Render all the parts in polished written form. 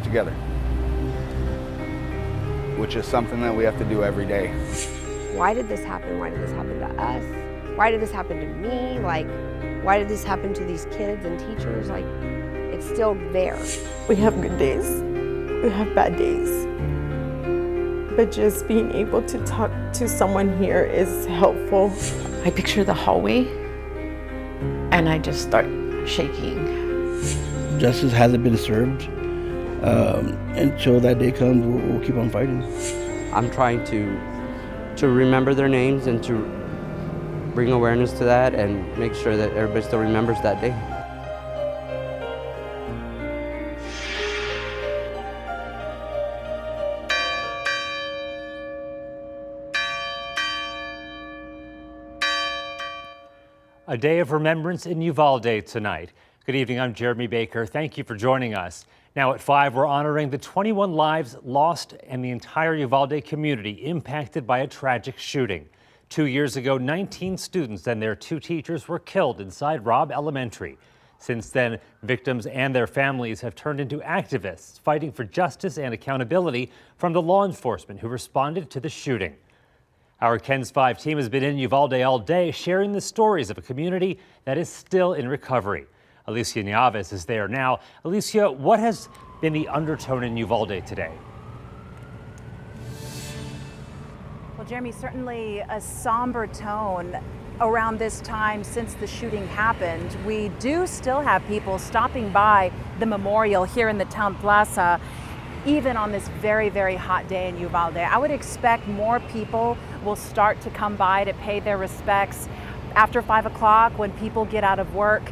together, which is something that we have to do every day. Why did this happen? Why did this happen to us? Why did this happen to me? Like, why did this happen to these kids and teachers? Like, it's still there. We have good days, we have bad days. But just being able to talk to someone here is helpful. I picture the hallway and I just start shaking. Justice hasn't been served. Until that day comes, we'll keep on fighting. I'm trying to remember their names and to bring awareness to that and make sure that everybody still remembers that day. A day of remembrance in Uvalde tonight. Good evening, I'm Jeremy Baker. Thank you for joining us. Now at 5, we're honoring the 21 lives lost and the entire Uvalde community impacted by a tragic shooting. 2 years ago, 19 students and their 2 teachers were killed inside Robb Elementary. Since then, victims and their families have turned into activists fighting for justice and accountability from the law enforcement who responded to the shooting. Our KENS 5 team has been in Uvalde all day, sharing the stories of a community that is still in recovery. Alicia Nieves is there now. Alicia, what has been the undertone in Uvalde today? Well, Jeremy, certainly a somber tone around this time since the shooting happened. We do still have people stopping by the memorial here in the town plaza, even on this very, very hot day in Uvalde. I would expect more people will start to come by to pay their respects after 5 o'clock when people get out of work.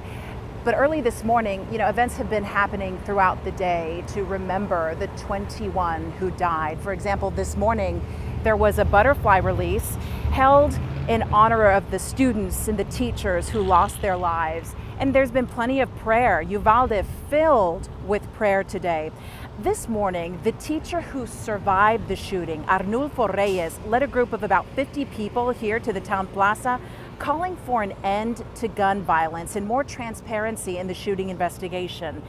But early this morning, events have been happening throughout the day to remember the 21 who died. For example, this morning, there was a butterfly release held in honor of the students and the teachers who lost their lives. And there's been plenty of prayer. Uvalde filled with prayer today. This morning, the teacher who survived the shooting, Arnulfo Reyes, led a group of about 50 people here to the town plaza, calling for an end to gun violence and more transparency in the shooting investigation.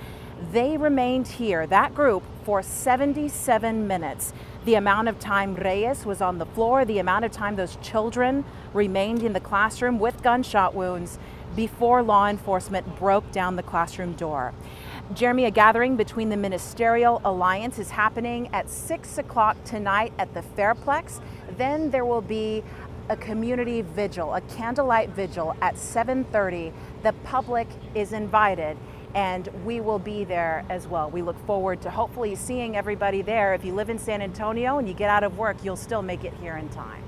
They remained here, that group, for 77 minutes. The amount of time Reyes was on the floor, the amount of time those children remained in the classroom with gunshot wounds before law enforcement broke down the classroom door. Jeremy, a gathering between the Ministerial Alliance is happening at 6 o'clock tonight at the Fairplex. Then there will be a community vigil, a candlelight vigil at 7:30. The public is invited and we will be there as well. We look forward to hopefully seeing everybody there. If you live in San Antonio and you get out of work, you'll still make it here in time.